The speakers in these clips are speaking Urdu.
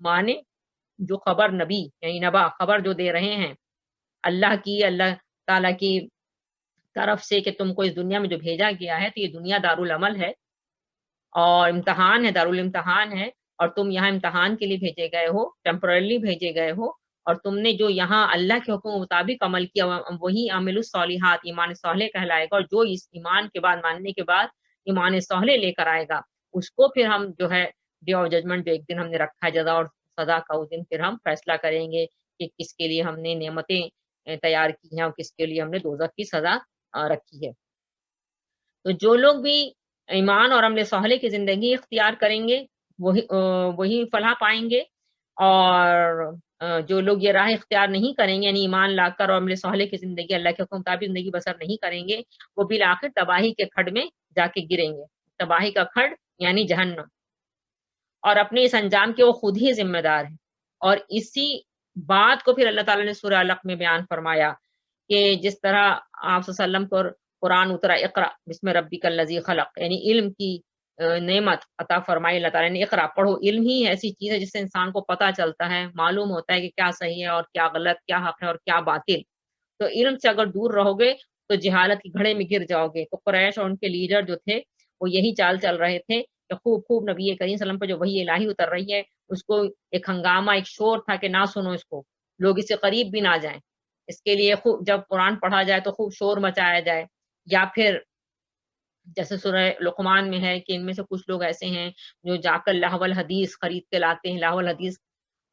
مانے جو خبر نبی یعنی نبا خبر جو دے رہے ہیں اللہ کی، اللہ تعالیٰ کی طرف سے کہ تم کو اس دنیا میں جو بھیجا گیا ہے تو یہ دنیا دارالعمل ہے اور امتحان ہے، دارالامتحان ہے، اور تم یہاں امتحان کے لیے بھیجے گئے ہو، ٹیمپررلی بھیجے گئے ہو، اور تم نے جو یہاں اللہ کے حکم کے مطابق عمل کیا وہی عامل الصالحات ایمان صالح کہلائے گا، اور جو اس ایمان کے بعد ماننے کے بعد ایمان صالح لے کر آئے گا اس کو پھر ہم جو ہے ڈے آف ججمنٹ جو ایک دن ہم نے رکھا ہے جزا اور سزا کا، اس دن پھر ہم فیصلہ کریں گے کہ کس کے لیے ہم نے نعمتیں تیار کی ہیں اور کس کے لیے ہم نے دوزخ کی سزا رکھی ہے۔ تو جو لوگ بھی ایمان اور عمل صالح کی زندگی اختیار کریں گے وہی فلاح پائیں گے، اور جو لوگ یہ راہ اختیار نہیں کریں گے یعنی ایمان لا کر اور عمل صالح کی زندگی اللہ کے حکم مطابق زندگی بسر نہیں کریں گے، وہ بالآخر تباہی کے کھڈ میں جا کے گریں گے، تباہی کا کھڈ یعنی جہنم، اور اپنے اس انجام کے وہ خود ہی ذمہ دار ہیں۔ اور اسی بات کو پھر اللہ تعالیٰ نے سورہ علق میں بیان فرمایا کہ جس طرح آپ صلی اللہ علیہ وسلم پر قرآن اترا اقرا بسم ربک الذی خلق، یعنی علم کی نعمت عطا فرمائی اللہ تعالیٰ نے، اقرا پڑھو، علم ہی ایسی چیز ہے جس سے انسان کو پتہ چلتا ہے، معلوم ہوتا ہے کہ کیا صحیح ہے اور کیا غلط، کیا حق ہے اور کیا باطل۔ تو علم سے اگر دور رہو گے تو جہالت کے گھڑے میں گر جاؤ گے۔ تو قریش اور ان کے لیڈر جو تھے وہ یہی چال چل رہے تھے کہ خوب خوب نبی کریم صلی اللہ علیہ وسلم پہ جو وحی الہی اتر رہی ہے اس کو ایک ہنگامہ، ایک شور تھا کہ نہ سنو اس کو، لوگ اس سے قریب بھی نہ جائیں، اس کے لیے خوب جب قرآن پڑھا جائے تو خوب شور مچایا جائے، یا پھر جیسے سورہ لقمان میں ہے کہ ان میں سے کچھ لوگ ایسے ہیں جو جا کر لہو الحدیث خرید کے لاتے ہیں۔ لہو الحدیث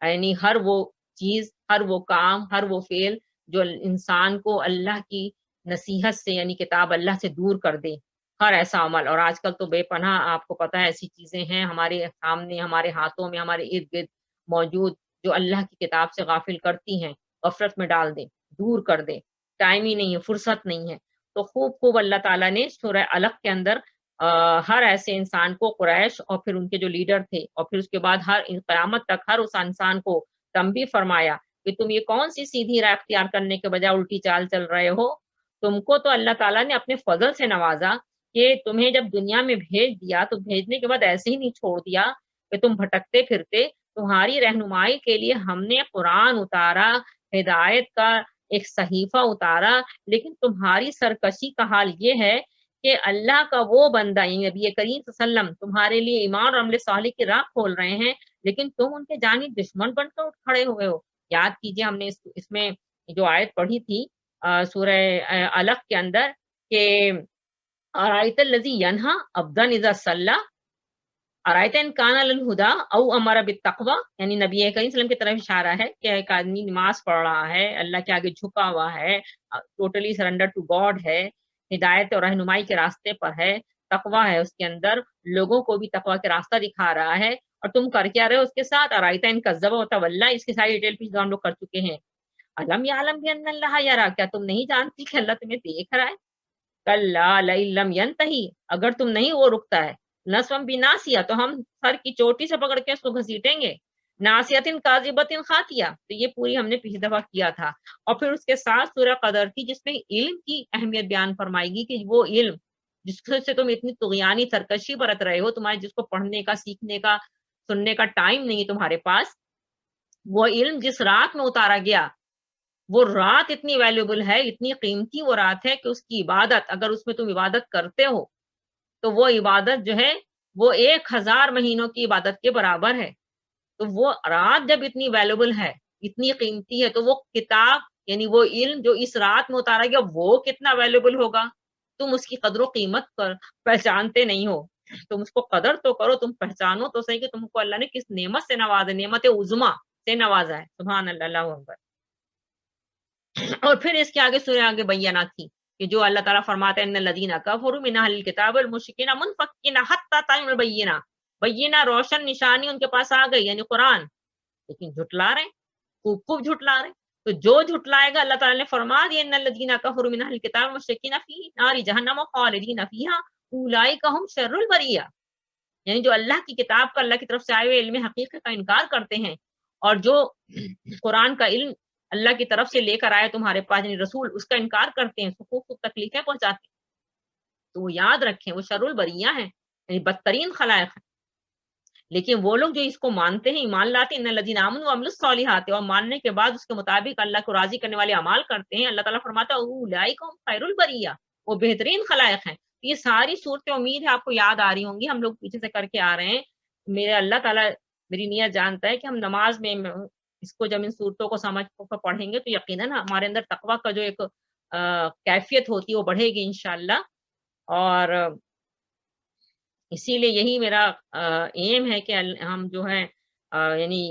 یعنی ہر وہ چیز، ہر وہ کام، ہر وہ فعل جو انسان کو اللہ کی نصیحت سے یعنی کتاب اللہ سے دور کر دے، ہر ایسا عمل۔ اور آج کل تو بے پناہ آپ کو پتہ ہے ایسی چیزیں ہیں ہمارے سامنے، ہمارے ہاتھوں میں، ہمارے ارد گرد موجود جو اللہ کی کتاب سے غافل کرتی ہیں، غفلت میں ڈال دے، دور کر دے، ٹائم ہی نہیں ہے، فرصت نہیں ہے۔ تو خوب خوب اللہ تعالیٰ نے سورہ علق کے اندر ہر ایسے انسان کو، قریش اور پھر ان کے جو لیڈر تھے، اور پھر اس کے بعد ہر قیامت تک ہر اس انسان کو تنبیہ فرمایا کہ تم یہ کون سی سیدھی راہ اختیار کرنے کے بجائے الٹی چال چل رہے ہو۔ تم کو تو اللہ تعالیٰ نے اپنے فضل سے نوازا کہ تمہیں جب دنیا میں بھیج دیا تو بھیجنے کے بعد ایسے ہی نہیں چھوڑ دیا کہ تم بھٹکتے پھرتے، تمہاری رہنمائی کے لیے ہم نے قرآن اتارا، ہدایت کا ایک صحیفہ اتارا، لیکن تمہاری سرکشی کا حال یہ ہے کہ اللہ کا وہ بندہ یعنی نبی کریم صلی اللہ علیہ وسلم تمہارے لیے ایمان اور عمل صالح کی راہ کھول رہے ہیں، لیکن تم ان کے جانب دشمن بن کر اٹھ کھڑے ہوئے ہو۔ یاد کیجئے ہم نے اس میں جو آیت پڑھی تھی سورہ علق کے اندر کہ ارائیت الذی ینہا عبدا اذا صلی ارائیت ان کان علی الہدی او امر بالتقوی، یعنی نبی کریم صلی اللہ علیہ وسلم کی طرف اشارہ ہے کہ ایک آدمی نماز پڑھ رہا ہے، اللہ کے آگے جھکا ہوا ہے، ٹوٹلی سرنڈر ٹو گاڈ ہے، ہدایت اور رہنمائی کے راستے پر ہے، تقوی ہے اس کے اندر، لوگوں کو بھی تقوی کے راستہ دکھا رہا ہے، اور تم کر کیا رہے ہو اس کے ساتھ؟ ارائیت ان کذب وتولی، اس کی ساری ڈیٹیل پیچھے ہم لوگ کر چکے ہیں۔ علم یعلم بان اللہ یرا، کیا تم نہیں جانتی کہ اللہ تمہیں دیکھ رہا ہے؟ کلا لئن لم ینتہی، اگر تم نہیں وہ رکتا ہے، نسفم بناسیہ، تو ہم سر کی چوٹی سے پکڑ کے اس کو گھسیٹیں گے، ناسیۃ کاذبۃ خاطیہ، تو یہ پوری ہم نے پچھلی دفعہ کیا تھا۔ اور پھر اس کے ساتھ سورہ قدر تھی جس میں علم کی اہمیت بیان فرمائے گی کہ وہ علم جس سے تم اتنی طغیانی سرکشی برت رہے ہو، تمہارے جس کو پڑھنے کا، سیکھنے کا، سننے کا ٹائم نہیں تمہارے پاس، وہ علم جس رات میں اتارا گیا، وہ رات اتنی ویلیوبل ہے، اتنی قیمتی وہ رات ہے کہ اس کی عبادت، اگر اس میں تم عبادت کرتے ہو تو وہ عبادت جو ہے وہ 1000 مہینوں کی عبادت کے برابر ہے۔ تو وہ رات جب اتنی ویلیوبل ہے، اتنی قیمتی ہے، تو وہ کتاب یعنی وہ علم جو اس رات میں اتارا گیا وہ کتنا ویلیوبل ہوگا۔ تم اس کی قدر و قیمت پہچانتے نہیں ہو، تم اس کو قدر تو کرو، تم پہچانو تو صحیح کہ تم کو اللہ نے کس نعمت سے نوازا، نعمت عظمیٰ سے نوازا ہے۔ سبحان اللہ، اللہ اکبر۔ اور پھر اس کے آگے سورہ آگے بینہ تھی کہ جو اللہ تعالیٰ فرماتے ہیں ان الذین کفروا من اہل الکتاب والمشرکین منفکین حتی تأتیہم البینہ، بینہ روشن نشانی ان کے پاس آ گئی یعنی قرآن، لیکن جھٹلا رہے ہیں، خوب خوب جھٹلا رہے ہیں۔ تو جو جھٹلائے گا، اللہ تعالیٰ نے فرما دیا ان الذین کفروا من اہل الکتاب والمشرکین فی نار جہنم خالدین فیہا اولئک ھم شر البریہ، یعنی جو اللہ کی کتاب کا، اللہ کی طرف سے آئے ہوئے علم حقیقت کا انکار کرتے ہیں، اور جو قرآن کا علم اللہ کی طرف سے لے کر آئے تمہارے پاس یعنی رسول، اس کا انکار کرتے ہیں، خوب خوب تکلیفیں پہنچاتے ہیں، تو وہ یاد رکھیں وہ شر البریہ ہیں، یعنی بدترین خلائق ہیں۔ لیکن وہ لوگ جو اس کو مانتے ہیں، ایمان لاتے ہیں، ان الذین آمنوا وعملوا الصالحات، اور ماننے کے بعد اس کے مطابق اللہ کو راضی کرنے والے اعمال کرتے ہیں، اللہ تعالیٰ فرماتا ہے اولئک هم خیر البریہ، وہ بہترین خلائق ہیں۔ یہ ساری صورتیں امید ہے آپ کو یاد آ رہی ہوں گی، ہم لوگ پیچھے سے کر کے آ رہے ہیں۔ میرے اللہ تعالیٰ میری نیت جانتا ہے کہ ہم نماز میں اس کو جب ان صورتوں کو سمجھ کر پڑھیں گے تو یقیناً ہمارے اندر تقویٰ کا جو ایک کیفیت ہوتی ہے وہ بڑھے گی انشاءاللہ۔ اور اسی لیے یہی میرا ایم ہے کہ ہم جو ہے یعنی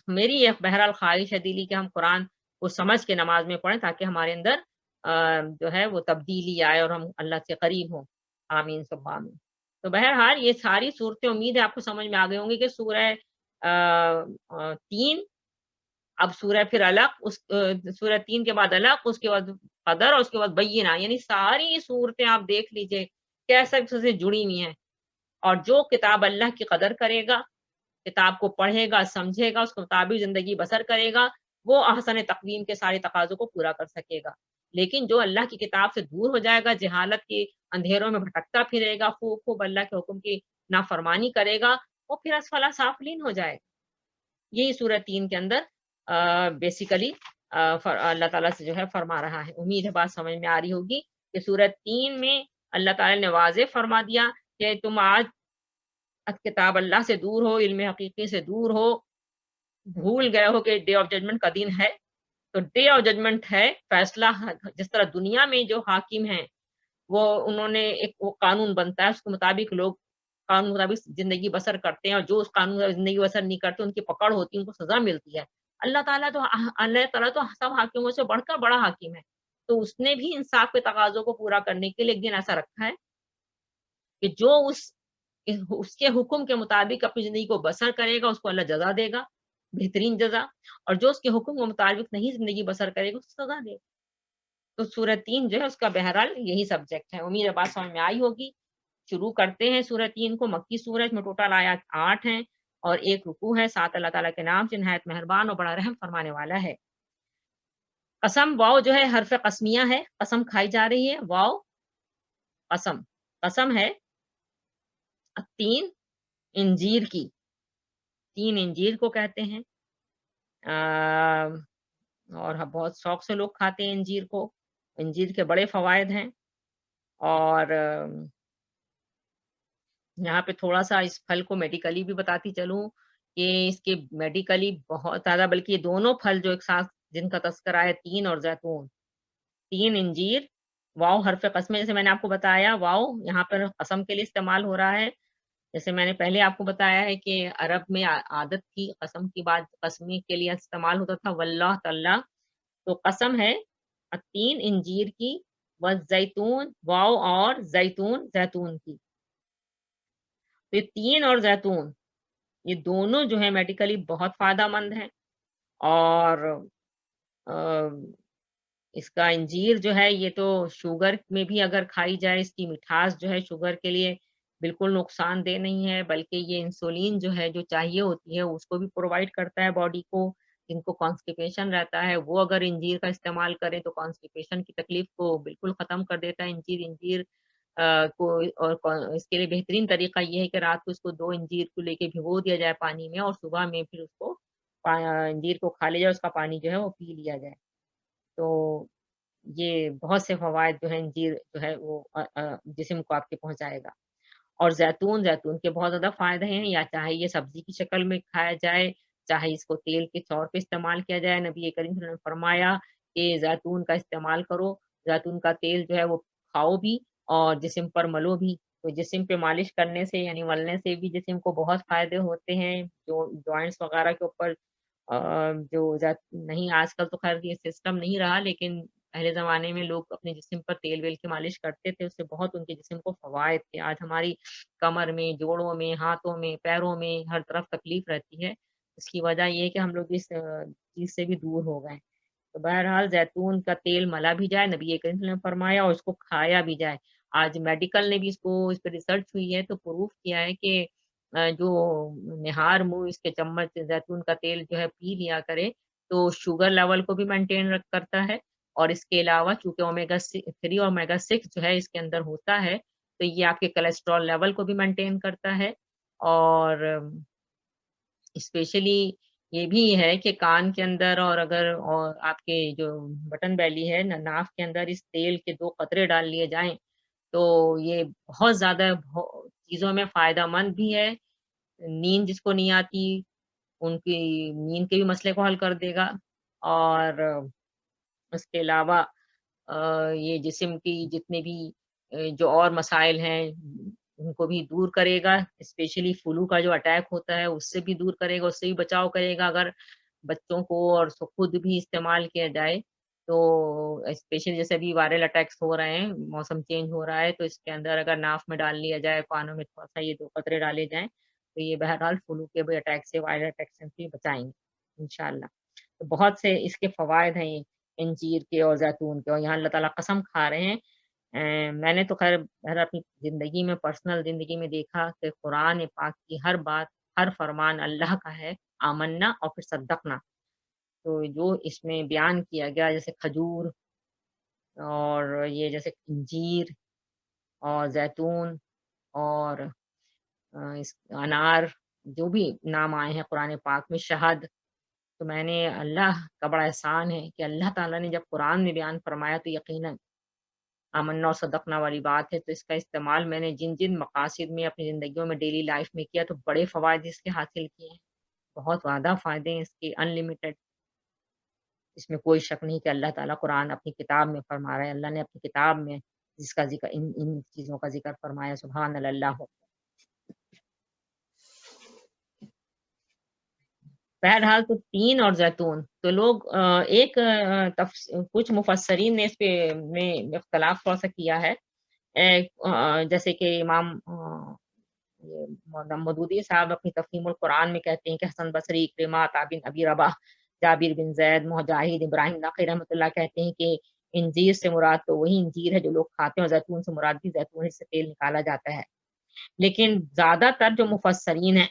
میری یہ بہرحال خواہش ہے دلی کہ ہم قرآن کو سمجھ کے نماز میں پڑھیں تاکہ ہمارے اندر جو ہے وہ تبدیلی آئے اور ہم اللہ سے قریب ہوں۔ آمین ثم آمین۔ تو بہرحال یہ ساری صورتیں امید ہے آپ کو سمجھ میں آ گئی ہوں گی کہ سورہ 3، اب سورہ پھر علق، سورہ 3 کے بعد علق، اس کے بعد قدر، اور اس کے بعد بینہ، یعنی ساری صورتیں آپ دیکھ لیجئے کیسے سے جڑی ہوئی ہیں۔ اور جو کتاب اللہ کی قدر کرے گا، کتاب کو پڑھے گا، سمجھے گا، اس کے مطابق زندگی بسر کرے گا، وہ احسن تقویم کے سارے تقاضوں کو پورا کر سکے گا۔ لیکن جو اللہ کی کتاب سے دور ہو جائے گا، جہالت کے اندھیروں میں بھٹکتا پھرے گا، خوب خوب اللہ کے حکم کی نافرمانی کرے گا، وہ پھر اسفل سافلین ہو جائے گا۔ یہی سورہ 3 کے اندر بیسیکلی اللہ تعالیٰ سے جو ہے فرما رہا ہے۔ امید ہے بات سمجھ میں آ رہی ہوگی کہ سورہ 3 میں اللہ تعالیٰ نے واضح فرما دیا کہ تم آج کتاب اللہ سے دور ہو، علم حقیقی سے دور ہو، بھول گئے ہو کہ ڈے آف ججمنٹ کا دن ہے۔ تو ڈے آف ججمنٹ ہے، فیصلہ جس طرح دنیا میں جو حاکم ہیں وہ انہوں نے ایک وہ قانون بنتا ہے، اس کے مطابق لوگ قانون کے مطابق زندگی بسر کرتے ہیں، اور جو اس قانون سے زندگی بسر نہیں کرتے ان کی پکڑ ہوتی ہے، ان کو سزا ملتی ہے۔ اللہ تعالیٰ تو سب حاکموں سے بڑھ کر بڑا حاکم ہے، تو اس نے بھی انصاف کے تقاضوں کو پورا کرنے کے لیے ایک دن ایسا رکھا ہے کہ جو اس کے حکم کے مطابق اپنی زندگی کو بسر کرے گا اس کو اللہ جزا دے گا، بہترین جزا، اور جو اس کے حکم کے مطابق نہیں زندگی بسر کرے گا اس کو سزا دے گا۔ تو سورہ 3 جو ہے اس کا بہرحال یہی سبجیکٹ ہے۔ امید ہے بات سمجھ میں آئی ہوگی۔ شروع کرتے ہیں سورہ 3 کو، مکی سورج میں ٹوٹل آیات 8 ہیں اور 1 رکوع ہے۔ 7 اللہ تعالیٰ کے نام سے نہایت مہربان اور بڑا رحم فرمانے والا ہے۔ قسم، واو جو ہے حرف قسمیہ ہے، قسم کھائی جا رہی ہے، واو قسم، قسم ہے 3 انجیر کی، 3 انجیر کو کہتے ہیں، اور بہت شوق سے لوگ کھاتے ہیں انجیر کو، انجیر کے بڑے فوائد ہیں۔ اور یہاں پہ تھوڑا سا اس پھل کو میڈیکلی بھی بتاتی چلوں کہ اس کے میڈیکلی بہت زیادہ، بلکہ یہ دونوں پھل جو ایک ساتھ جن کا تذکرہ ہے، تین اور زیتون، 3 انجیر، واو حرف قسم، جیسے میں نے آپ کو بتایا واو یہاں پر قسم کے لیے استعمال ہو رہا ہے۔ جیسے میں نے پہلے آپ کو بتایا ہے کہ عرب میں عادت تھی قسم کی بات قسمی کے لیے استعمال ہوتا تھا، واللہ تعالیٰ، تو قسم ہے 3 انجیر کی، والزیتون، واو اور زیتون، زیتون کی۔ تو یہ 3 اور زیتون یہ دونوں جو ہے میڈیکلی بہت فائدہ مند ہیں۔ اور اس کا انجیر جو ہے یہ تو شوگر میں بھی اگر کھائی جائے، اس کی مٹھاس جو ہے شوگر کے لیے بالکل نقصان دہ نہیں ہے، بلکہ یہ انسولین جو ہے جو چاہیے ہوتی ہے اس کو بھی پرووائڈ کرتا ہے باڈی کو۔ جن کو کانسٹیپیشن رہتا ہے وہ اگر انجیر کا استعمال کریں تو کانسٹیپیشن کی تکلیف کو بالکل ختم کر دیتا ہے انجیر کو۔ اور اس کے لیے بہترین طریقہ یہ ہے کہ رات کو اس کو 2 انجیر کو لے کے بھگو دیا جائے پانی میں، اور صبح میں پھر اس کو انجیر کو کھا لیا جائے، اس کا پانی جو ہے وہ پی لیا جائے۔ تو یہ بہت سے فوائد جو ہیں انجیر جو ہے وہ جسم کو آپ کے پہنچائے گا۔ اور زیتون، زیتون کے بہت زیادہ فائدے ہیں، یا چاہے یہ سبزی کی شکل میں کھایا جائے، چاہے اس کو تیل کے طور پہ استعمال کیا جائے۔ نبی کریم صلی اللہ علیہ وسلم نے فرمایا کہ زیتون کا استعمال کرو، زیتون کا تیل جو ہے وہ کھاؤ بھی اور جسم پر ملو بھی۔ تو جسم پہ مالش کرنے سے یعنی ملنے سے بھی جسم کو بہت فائدے ہوتے ہیں، جو جوائنٹس وغیرہ کے اوپر نہیں، آج کل تو خیر یہ سسٹم نہیں رہا، لیکن پہلے زمانے میں لوگ اپنے جسم پر تیل ویل کی مالش کرتے تھے، اس سے بہت ان کے جسم کو فوائد تھے۔ آج ہماری کمر میں، جوڑوں میں، ہاتھوں میں، پیروں میں ہر طرف تکلیف رہتی ہے، اس کی وجہ یہ ہے کہ ہم لوگ اس چیز سے بھی دور ہو گئے۔ تو بہرحال زیتون کا تیل ملا بھی جائے، نبی کریم صلی اللہ علیہ وسلم نے فرمایا، اور اس کو کھایا بھی جائے۔ آج میڈیکل نے بھی اس پہ ریسرچ ہوئی ہے تو پروف کیا ہے کہ جو نہار منہ اس کے چمچ زیتون کا تیل جو ہے پی لیا کرے تو شوگر لیول کو بھی مینٹین کرتا ہے، اور اس کے علاوہ چونکہ اومیگا 3 اور اومیگا 6 جو ہے اس کے اندر ہوتا ہے، تو یہ آپ کے کولیسٹرول لیول کو بھی مینٹین کرتا ہے، اور اسپیشلی یہ بھی ہے کہ کان کے اندر اور اگر اور آپ کے جو بٹن بیلی ہے ناف کے اندر اس تیل کے 2 قطرے ڈال لیے جائیں تو یہ بہت زیادہ چیزوں میں فائدہ مند بھی ہے۔ نیند جس کو نہیں آتی ان کی نیند کے بھی مسئلے کو حل کر دے گا، اور اس کے علاوہ یہ جسم کی جتنے بھی جو اور مسائل ہیں ان کو بھی دور کرے گا، اسپیشلی فلو کا جو اٹیک ہوتا ہے اس سے بھی دور کرے گا، اس سے بھی بچاؤ کرے گا اگر بچوں کو اور خود بھی استعمال کیا جائے تو۔ اسپیشلی جیسے ابھی وائرل اٹیکس ہو رہے ہیں، موسم چینج ہو رہا ہے، تو اس کے اندر اگر ناف میں ڈال لیا جائے، کانوں میں تھوڑا سا یہ 2 قطرے ڈالے جائیں تو یہ بہرحال فلو کے بھی اٹیک سے، وائرل اٹیک سے بھی بچائیں گے انشاءاللہ۔ تو بہت سے اس کے فوائد ہیں انجیر کے اور زیتون کے، اور یہاں اللہ تعالیٰ قسم کھا رہے ہیں۔ میں نے تو خیر بہر اپنی زندگی میں، پرسنل زندگی میں دیکھا کہ قرآن پاک کی ہر بات، ہر فرمان اللہ کا ہے، آمنا اور پھر صدقنا۔ تو جو اس میں بیان کیا گیا جیسے کھجور اور یہ جیسے انجیر اور زیتون اور اس انار، جو بھی نام آئے ہیں قرآن پاک میں، شہد، تو میں نے اللہ کا بڑا احسان ہے کہ اللہ تعالیٰ نے جب قرآن میں بیان فرمایا تو یقیناً آمنا اور صدقنا والی بات ہے، تو اس کا استعمال میں نے جن جن مقاصد میں اپنی زندگیوں میں، ڈیلی لائف میں کیا تو بڑے فوائد اس کے حاصل کیے ہیں، بہت زیادہ فائدے ہیں اس کے، انلمیٹڈ۔ اس میں کوئی شک نہیں کہ اللہ تعالیٰ قرآن اپنی کتاب میں فرما رہا ہے، اللہ نے اپنی کتاب میں جس کا ذکر، ان چیزوں کا ذکر فرمایا، سبحان اللہ۔ بہرحال تو تین اور زیتون تو لوگ کچھ مفسرین نے اس پہ میں اختلاف تھوڑا سا کیا ہے، جیسے کہ امام یہ مولانا مودودی صاحب اپنی تفہیم القرآن میں کہتے ہیں کہ حسن بصری، اکرمہ، عطا بن ابی رباح، جابر بن زید، مجاہد، ابراہیم نقی رحمۃ اللہ کہتے ہیں کہ انجیر سے مراد تو وہی انجیر ہے جو لوگ کھاتے ہیں، اور زیتون سے مراد بھی زیتون سے تیل نکالا جاتا ہے۔ لیکن زیادہ تر جو مفسرین ہیں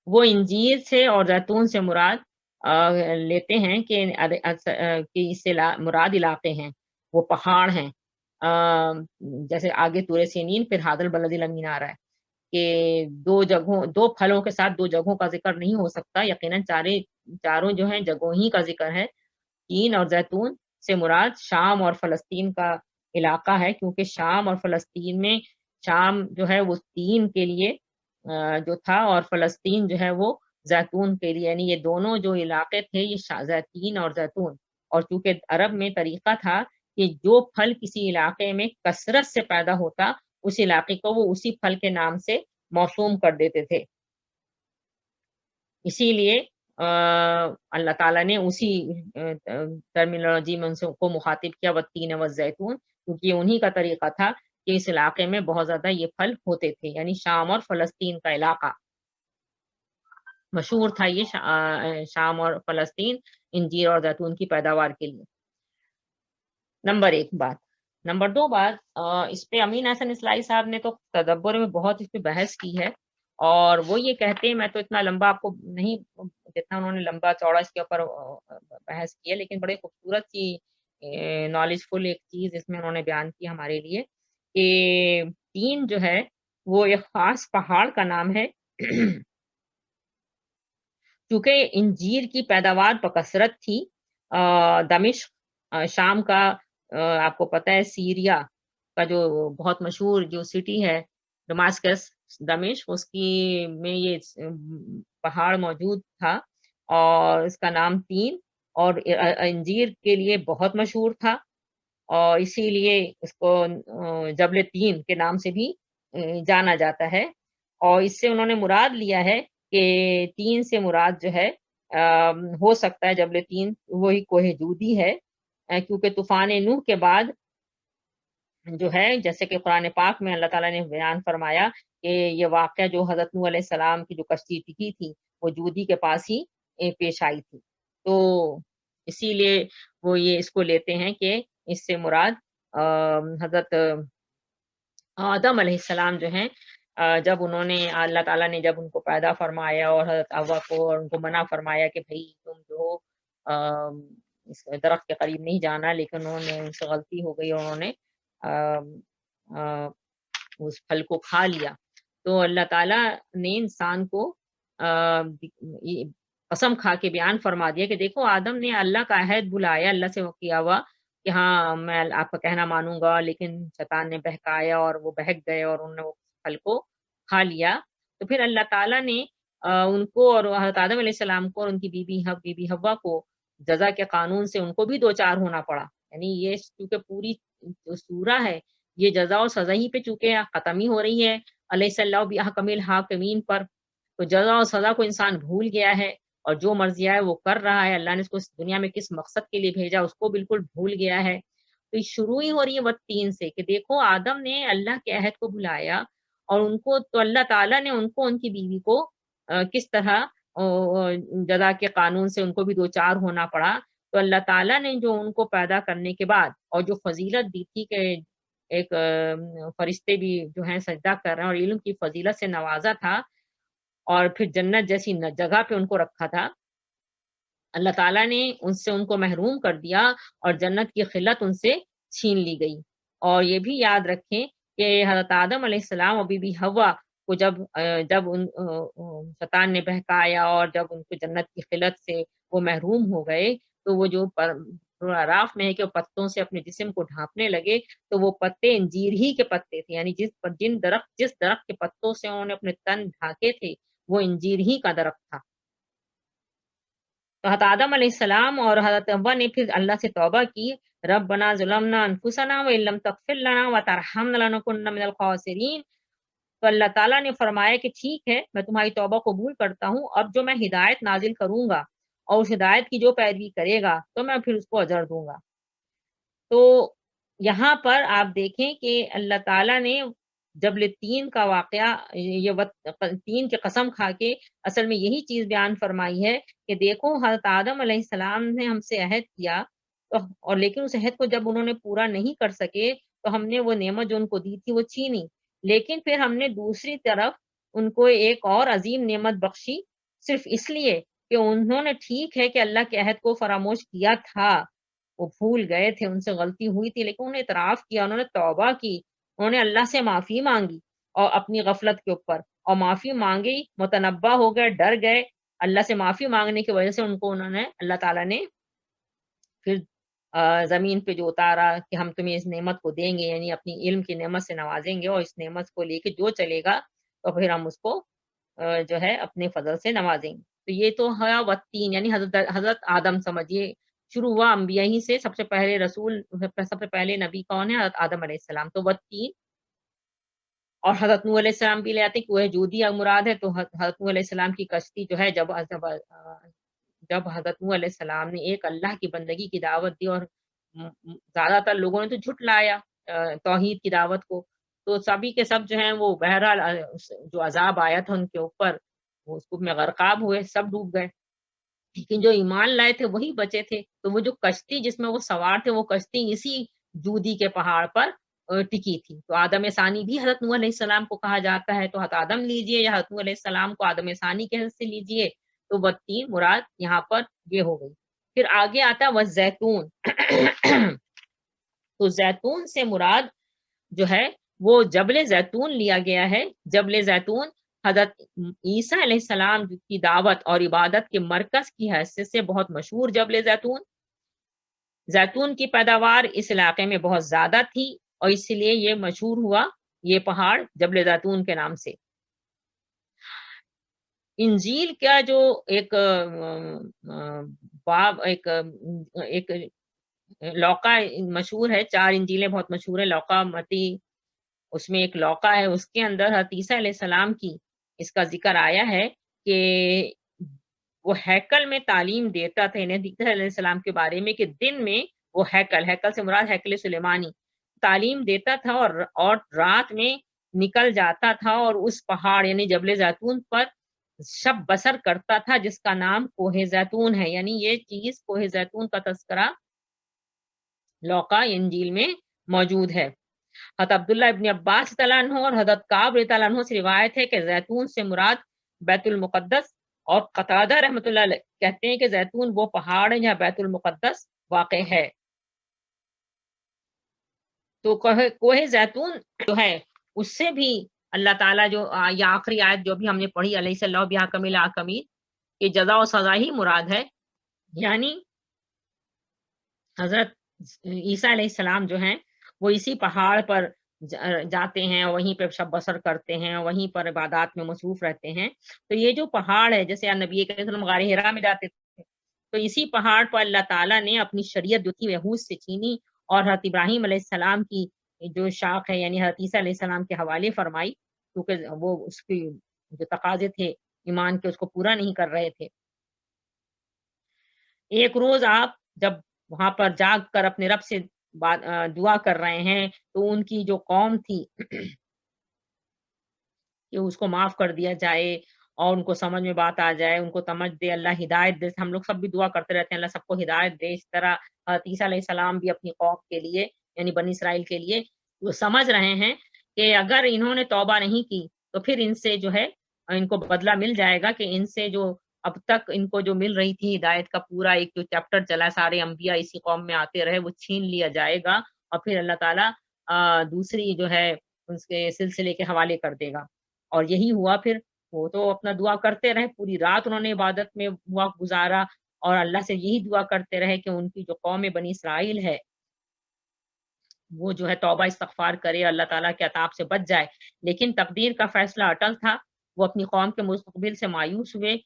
وہ انجیر سے اور زیتون سے مراد لیتے ہیں کہ اس سے مراد علاقے ہیں، وہ پہاڑ ہیں، جیسے آگے طور سینین پھر ہاد البلد الامین آ رہا ہے کہ دو پھلوں کے ساتھ 2 جگہوں کا ذکر نہیں ہو سکتا، یقیناً چاروں جو ہیں جگہوں ہی کا ذکر ہے۔ تین اور زیتون سے مراد شام اور فلسطین کا علاقہ ہے، کیونکہ شام اور فلسطین میں، شام جو ہے وہ تین کے لیے جو تھا، اور فلسطین جو ہے وہ زیتون کے لیے، یعنی یہ دونوں جو علاقے تھے یہ زیتون اور زیتون، اور چونکہ عرب میں طریقہ تھا کہ جو پھل کسی علاقے میں کثرت سے پیدا ہوتا اس علاقے کو وہ اسی پھل کے نام سے موسوم کر دیتے تھے، اسی لیے اللہ تعالیٰ نے اسی ٹرمینالوجی میں ان سے کو مخاطب کیا، والتین والزیتون، کیونکہ یہ انہی کا طریقہ تھا کہ اس علاقے میں بہت زیادہ یہ پھل ہوتے تھے، یعنی شام اور فلسطین کا علاقہ مشہور تھا یہ شام اور فلسطین انجیر اور زیتون کی پیداوار کے لیے۔ نمبر 1 بات۔ نمبر 2 بات، اس پہ امین احسن اصلاحی صاحب نے تو تدبر میں بہت اس پہ بحث کی ہے، اور وہ یہ کہتے ہیں، میں تو اتنا لمبا آپ کو نہیں، جتنا انہوں نے لمبا چوڑا اس کے اوپر بحث کی ہے، لیکن بڑے خوبصورت سی نالج فل ایک چیز اس میں انہوں نے بیان کی ہمارے لیے کہ تین جو ہے وہ ایک خاص پہاڑ کا نام ہے چونکہ انجیر کی پیداوار بکثرت تھی، دمشق شام کا، آپ کو پتہ ہے سیریا کا جو بہت مشہور جو سٹی ہے ڈماسکس، دمشق، اس کی میں یہ پہاڑ موجود تھا، اور اس کا نام تین اور انجیر کے لیے بہت مشہور تھا، اور اسی لیے اس کو جبل تین کے نام سے بھی جانا جاتا ہے، اور اس سے انہوں نے مراد لیا ہے کہ تین سے مراد جو ہے ہو سکتا ہے جبل تین وہی کوہ جودی ہے، کیونکہ طوفان نوح کے بعد جو ہے جیسے کہ قرآن پاک میں اللہ تعالیٰ نے بیان فرمایا کہ یہ واقعہ جو حضرت نوح علیہ السلام کی جو کشتی ٹکی تھی وہ جودی کے پاس ہی پیش آئی تھی، تو اسی لیے وہ یہ اس کو لیتے ہیں کہ اس سے مراد حضرت آدم علیہ السلام جو ہیں، جب انہوں نے اللہ تعالیٰ نے جب ان کو پیدا فرمایا اور حضرت حوا کو اور ان کو منع فرمایا کہ بھئی تم جو ہو اس درخت کے قریب نہیں جانا، لیکن انہوں نے ان سے غلطی ہو گئی اور انہوں نے اس پھل کو کھا لیا، تو اللہ تعالیٰ نے انسان کو یہ قسم کھا کے بیان فرما دیا کہ دیکھو آدم نے اللہ کا عہد بلایا، اللہ سے وہ کیا ہوا کہ ہاں میں آپ کا کہنا مانوں گا، لیکن شیطان نے بہکایا اور وہ بہک گئے اور انہوں نے وہ پھل کو کھا لیا۔ تو پھر اللہ تعالیٰ نے ان کو اور حضرت آدم علیہ السلام کو اور ان کی بی بی حوا کو جزا کے قانون سے ان کو بھی دو چار ہونا پڑا۔ یعنی یہ چونکہ پوری جو سورہ ہے یہ جزا و سزا ہی پہ چونکہ ختم ہی ہو رہی ہے، علیہ اللہ بحکم الحاکمین پر، تو جزا و سزا کو انسان بھول گیا ہے اور جو مرضی آئے وہ کر رہا ہے، اللہ نے اس کو اس دنیا میں کس مقصد کے لیے بھیجا اس کو بالکل بھول گیا ہے۔ تو یہ شروع ہی ہو رہی ہے والتین سے کہ دیکھو آدم نے اللہ کے عہد کو بلایا اور ان کو تو اللہ تعالیٰ نے ان کو ان کی بیوی کو کس طرح جزا کے قانون سے ان کو بھی دو چار ہونا پڑا۔ تو اللہ تعالیٰ نے جو ان کو پیدا کرنے کے بعد اور جو فضیلت دی تھی کہ ایک فرشتے بھی جو ہیں سجدہ کر رہے ہیں اور علم کی فضیلت سے نوازا تھا اور پھر جنت جیسی جگہ پہ ان کو رکھا تھا، اللہ تعالیٰ نے ان سے ان کو محروم کر دیا اور جنت کی خلت ان سے چھین لی گئی۔ اور یہ بھی یاد رکھیں کہ حضرت آدم علیہ السلام اور بی بی حوا کو جب شیطان نے بہکایا اور جب ان کو جنت کی خلت سے وہ محروم ہو گئے، تو وہ جو راف میں ہے کہ وہ پتوں سے اپنے جسم کو ڈھانپنے لگے، تو وہ پتے انجیر ہی کے پتے تھے، یعنی جس درخت کے پتوں سے انہوں نے اپنے تن ڈھانکے تھے وہ انجیر ہی کا درخت تھا۔ تو حضرت آدم علیہ السلام اور حضرت حوا نے پھر اللہ سے توبہ کی، ربنا ظلمنا انفسنا وان لم تغفر لنا وترحمنا لنکونن من الخاسرین۔ تو اللہ تعالیٰ نے فرمایا کہ ٹھیک ہے میں تمہاری توبہ قبول کرتا ہوں، اب جو میں ہدایت نازل کروں گا اور اس ہدایت کی جو پیروی کرے گا تو میں پھر اس کو اجر دوں گا۔ تو یہاں پر آپ دیکھیں کہ اللہ تعالیٰ نے جبل تین کا واقعہ، یہ تین کی قسم کھا کے اصل میں یہی چیز بیان فرمائی ہے کہ دیکھو حضرت آدم علیہ السلام نے ہم سے عہد کیا اور لیکن اس عہد کو جب انہوں نے پورا نہیں کر سکے تو ہم نے وہ نعمت جو ان کو دی تھی وہ چھینی، لیکن پھر ہم نے دوسری طرف ان کو ایک اور عظیم نعمت بخشی صرف اس لیے کہ انہوں نے ٹھیک ہے کہ اللہ کے عہد کو فراموش کیا تھا، وہ بھول گئے تھے، ان سے غلطی ہوئی تھی، لیکن انہوں نے اعتراف کیا، انہوں نے توبہ کی، انہوں نے اللہ سے معافی مانگی اور اپنی غفلت کے اوپر، اور معافی مانگی، متنبہ ہو گئے، ڈر گئے، اللہ سے معافی مانگنے کی وجہ سے انہوں نے اللہ تعالیٰ نے پھر زمین پہ جو اتارا کہ ہم تمہیں اس نعمت کو دیں گے، یعنی اپنی علم کی نعمت سے نوازیں گے اور اس نعمت کو لے کے جو چلے گا تو پھر ہم اس کو جو ہے اپنے فضل سے نوازیں گے۔ تو یہ تو ہے والتین، یعنی حضرت آدم سمجھیے شروع ہوا انبیاء ہی سے، سب سے پہلے رسول، سب سے پہلے نبی کون ہے؟ حضرت آدم علیہ السلام، تو والتین۔ اور حضرت نوح علیہ السلام بھی لے آتے ہیں کہ وہ جودی مراد ہے، تو حضرت نوح علیہ السلام کی کشتی جو ہے جب حضرت نوح علیہ السلام نے ایک اللہ کی بندگی کی دعوت دی اور زیادہ تر لوگوں نے تو جھٹلایا توحید کی دعوت کو، تو سبھی کے سب جو ہیں وہ بہرحال جو عذاب آیا تھا ان کے اوپر وہ اس کو میں غرقاب ہوئے، سب ڈوب گئے، لیکن جو ایمان لائے تھے وہی بچے تھے۔ تو وہ جو کشتی جس میں وہ سوار تھے وہ کشتی اسی جودی کے پہاڑ پر ٹکی تھی۔ تو آدم ثانی بھی حضرت نوح علیہ السلام کو کہا جاتا ہے، تو حضرت آدم لیجئے یا حضرت نوح علیہ السلام کو آدم ثانی کے حد سے لیجئے، تو والتین مراد یہاں پر یہ ہو گئی۔ پھر آگے آتا ہے والزیتون تو زیتون سے مراد جو ہے وہ جبل زیتون لیا گیا ہے۔ جبل زیتون حضرت عیسیٰ علیہ السلام کی دعوت اور عبادت کے مرکز کی حیثیت سے بہت مشہور جبل زیتون، زیتون کی پیداوار اس علاقے میں بہت زیادہ تھی اور اس لیے یہ مشہور ہوا یہ پہاڑ جبل زیتون کے نام سے۔ انجیل کا جو ایک باب ایک لوقا مشہور ہے، 4 انجیلیں بہت مشہور ہیں، لوقا، متی، اس میں ایک لوقا ہے، اس کے اندر حضرت عیسیٰ علیہ السلام کی اس کا ذکر آیا ہے کہ وہ ہیکل میں تعلیم دیتا تھا، انہیں عیسیٰ علیہ السلام کے بارے میں کہ دن میں وہ ہیکل سے مراد ہیکل سلیمانی تعلیم دیتا تھا اور رات میں نکل جاتا تھا اور اس پہاڑ یعنی جبل زیتون پر شب بسر کرتا تھا جس کا نام کوہ زیتون ہے۔ یعنی یہ چیز کوہ زیتون کا تذکرہ لوقا انجیل میں موجود ہے۔ حضرت عبداللہ ابن عباس رضی اللہ عنہ اور حضرت کعب رضی اللہ عنہ سے روایت ہے کہ زیتون سے مراد بیت المقدس، اور قتادہ رحمۃ اللہ علیہ کہتے ہیں کہ زیتون وہ پہاڑ ہے جہاں بیت المقدس واقع ہے۔ تو کوہ زیتون جو ہے اس سے بھی اللہ تعالیٰ جو یہ آخری آیت جو بھی ہم نے پڑھی، علیہ اللہ بحکم الحاکمین، کہ جزا و سزا ہی مراد ہے، یعنی حضرت عیسیٰ علیہ السلام جو ہیں وہ اسی پہاڑ پر جاتے ہیں، وہیں پہ شب بسر کرتے ہیں، وہیں پر عبادات میں مصروف رہتے ہیں۔ تو یہ جو پہاڑ ہے، جیسے نبی کریم صلی اللہ علیہ وسلم غار حرا میں جاتے تھے، تو اسی پہاڑ پر اللہ تعالیٰ نے اپنی شریعت جو تھی یہود سے چھینی، اور حضرت ابراہیم علیہ السلام کی جو شاخ ہے یعنی حضرت عیسیٰ علیہ السلام کے حوالے فرمائی، کیونکہ وہ اس کی جو تقاضے تھے ایمان کے اس کو پورا نہیں کر رہے تھے۔ ایک روز آپ جب وہاں پر جاگ کر اپنے رب سے دعا کر رہے ہیں، تو ان کی جو قوم تھی کہ اس کو معاف کر دیا جائے اور ان کو سمجھ میں بات آ جائے، ان کو سمجھ دے، اللہ ہدایت دے۔ ہم لوگ سب بھی دعا کرتے رہتے ہیں اللہ سب کو ہدایت دے، اس طرح عیسیٰ علیہ السلام بھی اپنی قوم کے لیے یعنی بنی اسرائیل کے لیے وہ سمجھ رہے ہیں کہ اگر انہوں نے توبہ نہیں کی تو پھر ان سے جو ہے ان کو بدلہ مل جائے گا، کہ ان سے جو اب تک ان کو جو مل رہی تھی ہدایت کا پورا ایک جو چیپٹر چلا، سارے انبیاء اسی قوم میں آتے رہے، وہ چھین لیا جائے گا، اور پھر اللہ تعالیٰ دوسری جو ہے اس کے سلسلے کے حوالے کر دے گا۔ اور یہی ہوا پھر، وہ تو اپنا دعا کرتے رہے، پوری رات انہوں نے عبادت میں وقت گزارا، اور اللہ سے یہی دعا کرتے رہے کہ ان کی جو قوم بنی اسرائیل ہے وہ جو ہے توبہ استغفار کرے، اللہ تعالیٰ کے عذاب سے بچ جائے۔ لیکن تقدیر کا فیصلہ اٹل تھا، وہ اپنی قوم کے مستقبل سے مایوس ہوئے۔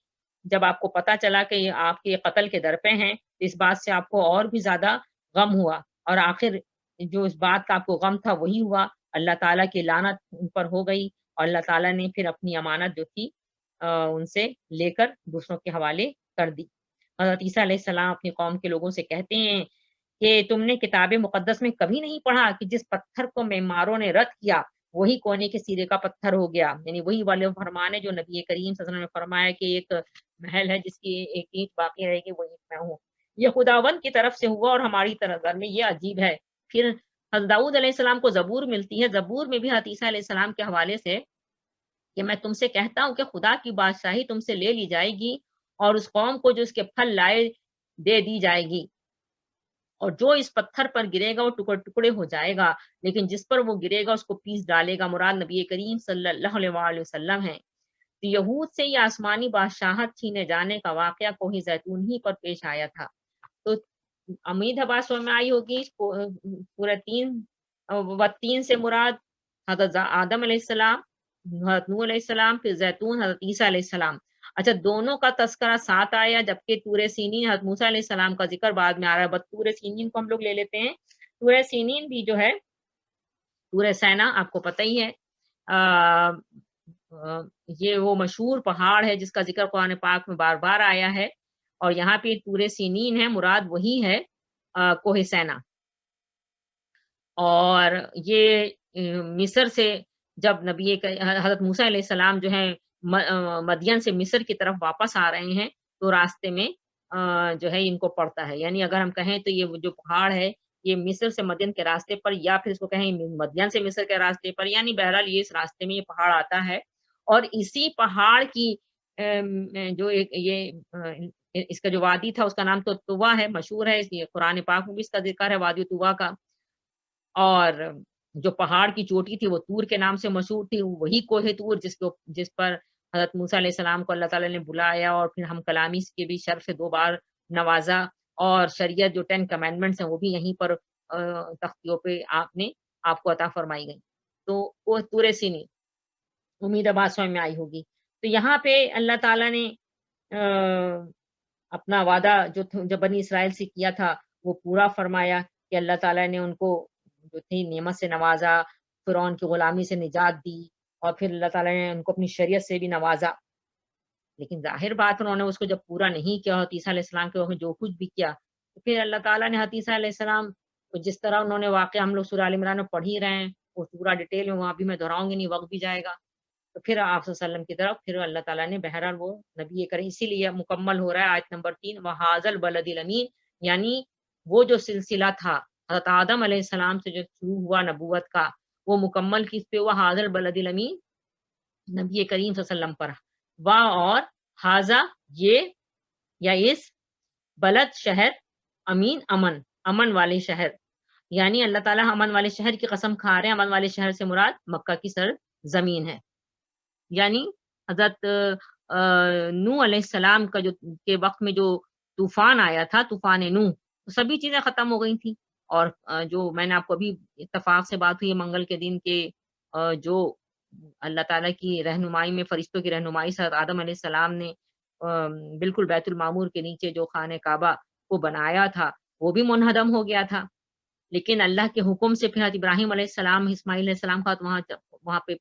جب آپ کو پتا چلا کہ یہ آپ کے قتل کے در پہ ہیں، تو اس بات سے آپ کو اور بھی زیادہ غم ہوا، اور آخر جو اس بات کا آپ کو غم تھا وہی ہوا، اللہ تعالیٰ کی لعنت ان پر ہو گئی، اور اللہ تعالیٰ نے پھر اپنی امانت جو تھی ان سے لے کر دوسروں کے حوالے کر دی۔ حضرت عیسیٰ علیہ السلام اپنی قوم کے لوگوں سے کہتے ہیں کہ تم نے کتاب مقدس میں کبھی نہیں پڑھا کہ جس پتھر کو معماروں نے رد کیا وہی کونے کے سرے کا پتھر ہو گیا، یعنی وہی والے فرمان ہے جو نبی کریم صلی اللہ علیہ وسلم نے فرمایا کہ ایک محل ہے جس کی ایک اینٹ باقی رہے گی، وہ اینٹ میں ہوں۔ یہ خداوند کی طرف سے ہوا، اور ہماری نظر میں یہ عجیب ہے۔ پھر حضرت داؤد علیہ السلام کو زبور ملتی ہے، زبور میں بھی حضرت عیسیٰ علیہ السلام کے حوالے سے کہ میں تم سے کہتا ہوں کہ خدا کی بادشاہی تم سے لے لی جائے گی، اور اس قوم کو جو اس کے پھل لائے دے دی جائے گی، اور جو اس پتھر پر گرے گا وہ ٹکڑے ٹکڑے ہو جائے گا، لیکن جس پر وہ گرے گا اس کو پیس ڈالے گا۔ مراد نبی کریم صلی اللہ علیہ وآلہ وسلم ہے۔ تو یہود سے یہ آسمانی بادشاہت چھینے جانے کا واقعہ کوہ زیتون ہی پر پیش آیا تھا۔ تو امید ہے بات سمجھ میں آئی ہوگی۔ پورے تین سے مراد حضرت آدم علیہ السلام، حضرت نوح علیہ السلام، پھر زیتون حضرت عیسیٰ علیہ السلام۔ اچھا، دونوں کا تذکرہ ساتھ آیا، جبکہ طور سینین حضرت موسیٰ علیہ السلام کا ذکر بعد میں آ رہا ہے۔ بس طور سینین کو ہم لوگ لے لیتے ہیں۔ طور سینین بھی جو ہے طور سینا آپ کو پتہ ہی ہے، یہ وہ مشہور پہاڑ ہے جس کا ذکر قرآن پاک میں بار بار آیا ہے، اور یہاں پہ طور سینین ہے، مراد وہی ہے کوہ سینا۔ اور یہ مصر سے جب نبی حضرت موسیٰ علیہ السلام جو ہے مدین سے مصر کی طرف واپس آ رہے ہیں، تو راستے میں جو ہے ان کو پڑتا ہے، یعنی اگر ہم کہیں تو یہ جو پہاڑ ہے یہ مصر سے مدین کے راستے پر، یا پھر اس کو کہیں مدین سے مصر کے راستے پر، یعنی بہرحال یہ اس راستے میں یہ پہاڑ آتا ہے۔ اور اسی پہاڑ کی جو اس کا جو وادی تھا اس کا نام تو طوا ہے، مشہور ہے، یہ قرآن پاک میں بھی اس کا ذکر ہے وادی طوا کا۔ اور جو پہاڑ کی چوٹی تھی وہ طور کے نام سے مشہور تھی، وہی کوہ طور جس پر حضرت موسیٰ علیہ السلام کو اللہ تعالیٰ نے بلایا، اور پھر ہم کلامی کے بھی شرف سے 2 بار نوازا، اور شریعت جو 10 کمانڈمنٹس ہیں وہ بھی یہیں پر تختیوں پہ آپ کو عطا فرمائی گئی۔ تو وہ طور سینی، امید ہے بات سمجھ میں آئی ہوگی۔ تو یہاں پہ اللہ تعالیٰ نے اپنا وعدہ جو بنی اسرائیل سے کیا تھا وہ پورا فرمایا، کہ اللہ تعالیٰ نے ان کو جو تھی نعمت سے نوازا، فرعون کی غلامی سے نجات دی، اور پھر اللہ تعالیٰ نے ان کو اپنی شریعت سے بھی نوازا۔ لیکن ظاہر بات انہوں نے اس کو جب پورا نہیں کیا، حضرت عیسیٰ علیہ السلام کے وقت میں جو کچھ بھی کیا، تو پھر اللہ تعالیٰ نے حضرت عیسیٰ علیہ السلام کو جس طرح انہوں نے واقعہ ہم لوگ سورہ آل عمران میں پڑھ ہی رہے ہیں، وہ پورا ڈیٹیل میں وہاں بھی میں دہراؤں گی نہیں، وقت بھی جائے گا۔ تو پھر آپ صلی اللہ علیہ وسلم کی طرف پھر اللہ تعالیٰ نے بہرحال وہ نبی کریم، اسی لیے مکمل ہو رہا ہے آیت نمبر 3، وَهَٰذَا الْبَلَدِ الْأَمِينِ، یعنی وہ جو سلسلہ تھا حضرت آدم علیہ السلام سے جو شروع ہوا نبوت کا، وہ مکمل کس پہ ہوا؟ هَٰذَا الْبَلَدِ الْأَمِينِ، نبی کریم صلی اللہ علیہ وسلم پر۔ اور حاضہ یہ یا اس، بلد شہر، امین امن والے شہر، یعنی اللہ تعالیٰ امن والے شہر کی قسم کھا رہے ہیں۔ امن والے شہر سے مراد مکہ کی سرزمین زمین ہے. یعنی حضرت نوح علیہ السلام کا جو کے وقت میں جو طوفان آیا تھا، طوفان نوح، تو سبھی چیزیں ختم ہو گئی تھیں. اور جو میں نے آپ کو ابھی اتفاق سے بات ہوئی ہے منگل کے دن کے جو اللہ تعالیٰ کی رہنمائی میں، فرشتوں کی رہنمائی سے آدم علیہ السلام نے بالکل بیت المعمور کے نیچے جو خانہ کعبہ کو بنایا تھا، وہ بھی منہدم ہو گیا تھا. لیکن اللہ کے حکم سے پھر حضرت ابراہیم علیہ السلام، اسماعیل علیہ السلام کا وہاں پہ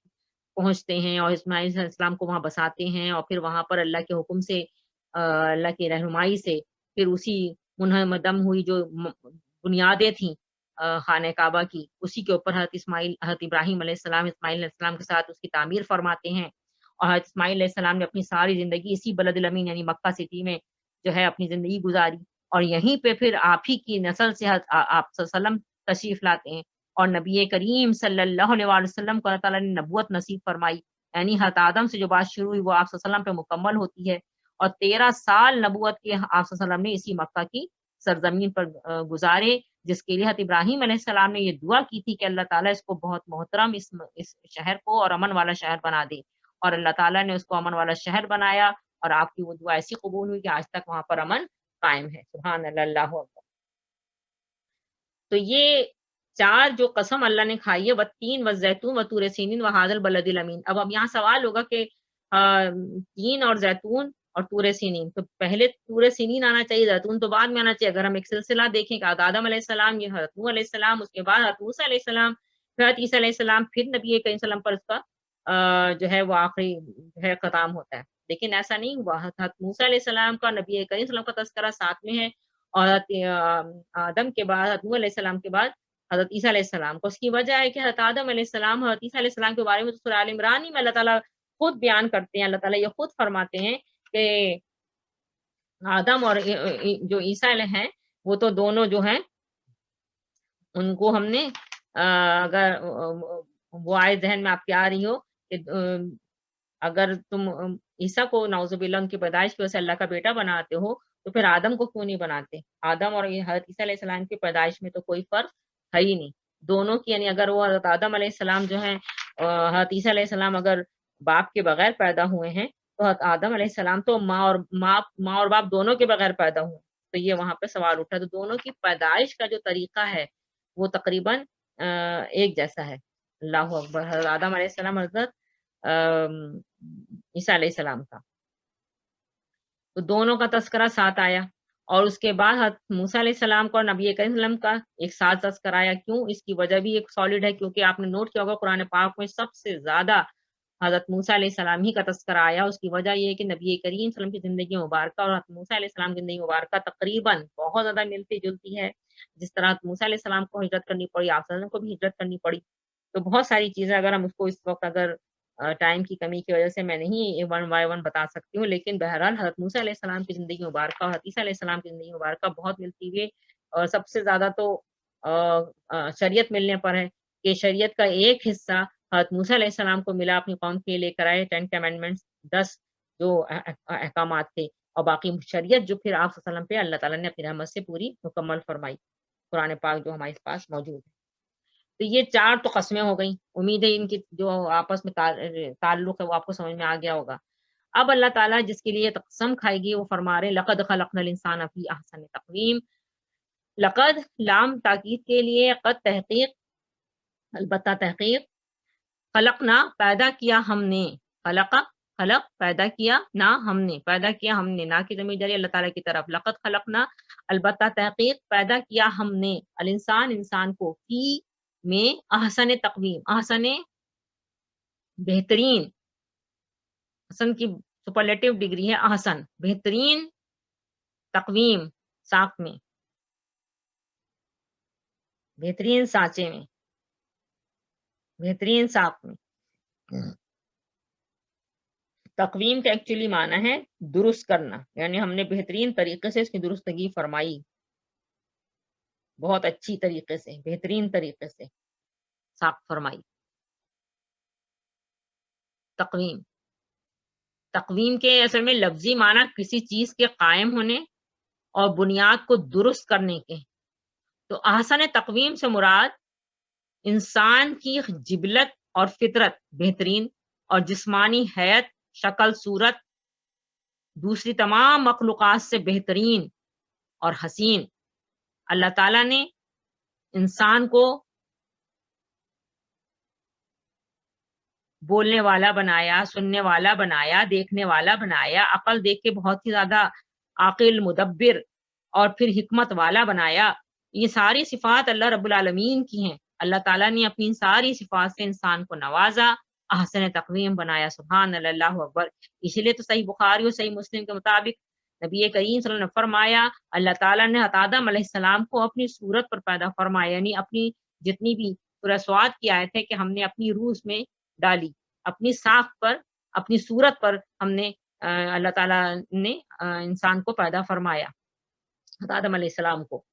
پہنچتے ہیں اور اسماعیل علیہ السلام کو وہاں بساتے ہیں، اور پھر وہاں پر اللہ کے حکم سے اللہ کی رہنمائی سے پھر اسی منہدم ہوئی جو بنیادیں تھیں خانہ کعبہ کی، اسی کے اوپر حضرت ابراہیم علیہ السلام اسماعیل علیہ السلام کے ساتھ اس کی تعمیر فرماتے ہیں. اور حضرت اسماعیل علیہ السلام نے اپنی ساری زندگی اسی بلد الامین یعنی مکہ سٹی میں جو ہے اپنی زندگی گزاری. اور یہیں پہ پھر آپ ہی کی نسل سے آپ صلی اللہ علیہ وسلم تشریف لاتے ہیں، اور نبی کریم صلی اللہ علیہ وسلم کو اللہ تعالیٰ نے نبوت نصیب فرمائی. یعنی حضرت آدم سے جو بات شروع ہوئی وہ آپ صلی اللہ علیہ وسلم پہ مکمل ہوتی ہے، اور 13 سال نبوت کے آپ صلی اللہ علیہ وسلم نے اسی مکہ کی سرزمین پر گزارے، جس کے لیے حضرت ابراہیم علیہ السلام نے یہ دعا کی تھی کہ اللہ تعالیٰ اس کو بہت محترم اس شہر کو اور امن والا شہر بنا دے. اور اللہ تعالیٰ نے اس کو امن والا شہر بنایا، اور آپ کی وہ دعا ایسی قبول ہوئی کہ آج تک وہاں پر امن قائم ہے. سبحان اللہ، اللہ اکبر. تو یہ 4 جو قسم اللہ نے کھائی ہے، والتین والزیتون وطور سینین وہذا البلد الامین. اب یہاں سوال ہوگا کہ تین اور زیتون اور طور سینین، تو پہلے طور سینین آنا چاہیے، زیتون تو بعد میں آنا چاہیے. اگر ہم ایک سلسلہ دیکھیں کہ آدم علیہ السلام، یہ حضرت نوح علیہ السلام، اس کے بعد حضرت موسیٰ علیہ السلام، پھر حضرت عیسیٰ علیہ السلام، پھر نبی کریم صلی اللہ علیہ وسلم پر اس کا جو ہے وہ آخری جو ہے ختم ہوتا ہے. لیکن ایسا نہیں ہوا. حضرت موسیٰ علیہ السلام کا، نبی کریم صلی اللہ علیہ وسلم کا تذکرہ ساتھ میں ہے، اور آدم کے بعد، حضرت نوح علیہ السلام کے بعد حضرت عیسیٰ علیہ السلام کو. اس کی وجہ ہے کہ حضرت آدم علیہ السلام، حضرت عیسیٰ علیہ السلام کے بارے میں سورہ آل عمران میں اللہ تعالیٰ خود بیان کرتے ہیں. اللہ تعالیٰ یہ خود فرماتے ہیں کہ آدم اور جو عیسیٰ علیہ ہیں وہ تو دونوں جو ہیں ان کو ہم نے اگر وہ آئے ذہن میں آپ کے آ رہی ہو کہ اگر تم عیسیٰ کو نعوذ باللہ ان کی پیدائش کی وجہ سے اللہ کا بیٹا بناتے ہو تو پھر آدم کو کیوں نہیں بناتے؟ آدم اور حضرت عیسیٰ علیہ السلام کی پیدائش میں تو کوئی فرق ہے ہی نہیں دونوں کی. یعنی اگر وہ حضرت آدم علیہ السلام جو ہیں، حضرت عیسیٰ علیہ السلام اگر باپ کے بغیر پیدا ہوئے ہیں تو حضرت آدم علیہ السلام تو ماں اور باپ دونوں کے بغیر پیدا ہوئے. تو یہ وہاں پہ سوال اٹھا. تو دونوں کی پیدائش کا جو طریقہ ہے وہ تقریباً ایک جیسا ہے. اللہ اکبر. حضرت آدم علیہ السلام، حضرت عیسیٰ علیہ السلام کا، تو دونوں کا تذکرہ ساتھ آیا. اور اس کے بعد حضرت موسیٰ علیہ السلام کا اور نبی کریم صلی اللہ علیہ وسلم کا ایک ساتھ تذکرہ آیا. کیوں؟ اس کی وجہ بھی ایک سالڈ ہے، کیونکہ آپ نے نوٹ کیا ہوگا قرآن پاک میں سب سے زیادہ حضرت موسیٰ علیہ السلام ہی کا تذکرہ آیا. اس کی وجہ یہ ہے کہ نبی کریم صلی اللہ علیہ وسلم کی زندگی مبارکہ اور حضرت موسیٰ علیہ السلام کی زندگی مبارکہ تقریباً بہت زیادہ ملتی جلتی ہے. جس طرح موسیٰ علیہ السلام کو ہجرت کرنی پڑی، آپ صلی اللہ علیہ وسلم کو بھی ہجرت کرنی پڑی. تو بہت ساری چیزیں اگر ہم اس کو اس وقت اگر ٹائم کی کمی کی وجہ سے میں نہیں ون بائی ون بتا سکتی ہوں، لیکن بہرحال حضرت موسیٰ علیہ السلام کی زندگی مبارکہ اور حضرت عیسیٰ علیہ السلام کی زندگی مبارکہ بہت ملتی ہوئی. اور سب سے زیادہ تو شریعت ملنے پر ہے کہ شریعت کا ایک حصہ حضرت موسیٰ علیہ السلام کو ملا، اپنی قوم کے لے کر آئے 10 کمینڈمنٹس، 10 جو احکامات تھے، اور باقی شریعت جو پھر آپ صلی اللہ علیہ وسلم پہ اللہ تعالیٰ نے اپنی رحمت سے پوری مکمل فرمائی. قرآن پاک جو ہمارے پاس موجود ہے. تو یہ 4 تو قسمیں ہو گئیں. امید ہے ان کی جو آپس میں تعلق ہے وہ آپ کو سمجھ میں آ گیا ہوگا. اب اللہ تعالیٰ جس کے لیے قسم کھائے گی وہ فرما رہے لقد خلقنا الانسان فی احسن تقویم. لقد لام تاکید کے لیے، قد تحقیق، البتہ تحقیق، خلقنا پیدا کیا ہم نے، خلق پیدا کیا، نہ ہم نے پیدا کیا، ہم نے نہ کی ضمیر جاری اللہ تعالیٰ کی طرف. لقد خلقنا البتہ تحقیق پیدا کیا ہم نے، الانسان انسان کو، فی میں احسن تقویم، احسن بہترین، حسن کی سپرلیٹو ڈگری ہے احسن، بہترین تقویم، ساخت میں، بہترین سانچے میں، بہترین ساخت میں. تقویم کا ایکچولی معنی ہے درست کرنا، یعنی ہم نے بہترین طریقے سے اس کی درستگی فرمائی، بہت اچھی طریقے سے، بہترین طریقے سے ساخت فرمائی. تقویم، تقویم کے اصل میں لفظی معنی کسی چیز کے قائم ہونے اور بنیاد کو درست کرنے کے. تو احسن تقویم سے مراد انسان کی جبلت اور فطرت بہترین، اور جسمانی حیت، شکل صورت دوسری تمام مخلوقات سے بہترین اور حسین۔ اللہ تعالیٰ نے انسان کو بولنے والا بنایا، سننے والا بنایا، دیکھنے والا بنایا، عقل دیکھ کے بہت ہی زیادہ عاقل، مدبر اور پھر حکمت والا بنایا۔ یہ ساری صفات اللہ رب العالمین کی ہیں۔ اللہ تعالیٰ نے اپنی ساری صفات سے انسان کو نوازا، احسن تقویم بنایا۔ سبحان اللہ، اللہ اکبر۔ اسی لیے تو صحیح بخاری اور صحیح مسلم کے مطابق نبی کریم صلی اللہ علیہ وسلم نے فرمایا، اللہ تعالیٰ نے آدم علیہ السلام کو اپنی صورت پر پیدا فرمایا، یعنی اپنی جتنی بھی سورہ سواد کی آیت ہے کہ ہم نے اپنی روح اس میں ڈالی، اپنی ساخت پر، اپنی صورت پر ہم نے اللہ تعالیٰ نے انسان کو پیدا فرمایا، آدم علیہ السلام کو۔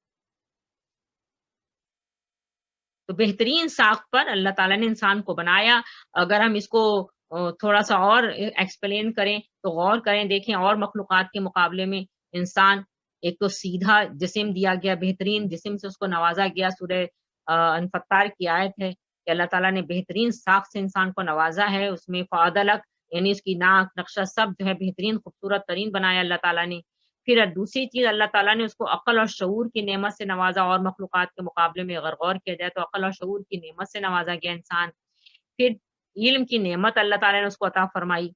تو بہترین ساخت پر اللہ تعالیٰ نے انسان کو بنایا۔ اگر ہم اس کو تھوڑا سا اور ایکسپلین کریں تو غور کریں، دیکھیں اور مخلوقات کے مقابلے میں انسان ایک تو سیدھا جسم دیا گیا، بہترین جسم سے اس کو نوازا گیا۔ سورہ انفطار کی آیت ہے کہ اللہ تعالیٰ نے بہترین ساخت سے انسان کو نوازا ہے، اس میں فعدلک یعنی اس کی ناک نقشہ سب جو ہے بہترین خوبصورت ترین بنایا اللہ تعالیٰ نے۔ پھر دوسری چیز اللہ تعالیٰ نے اس کو عقل اور شعور کی نعمت سے نوازا، اور مخلوقات کے مقابلے میں اگر غور کیا جائے تو عقل اور شعور کی نعمت سے نوازا گیا انسان۔ پھر علم کی نعمت اللہ تعالیٰ نے اس کو عطا فرمائی۔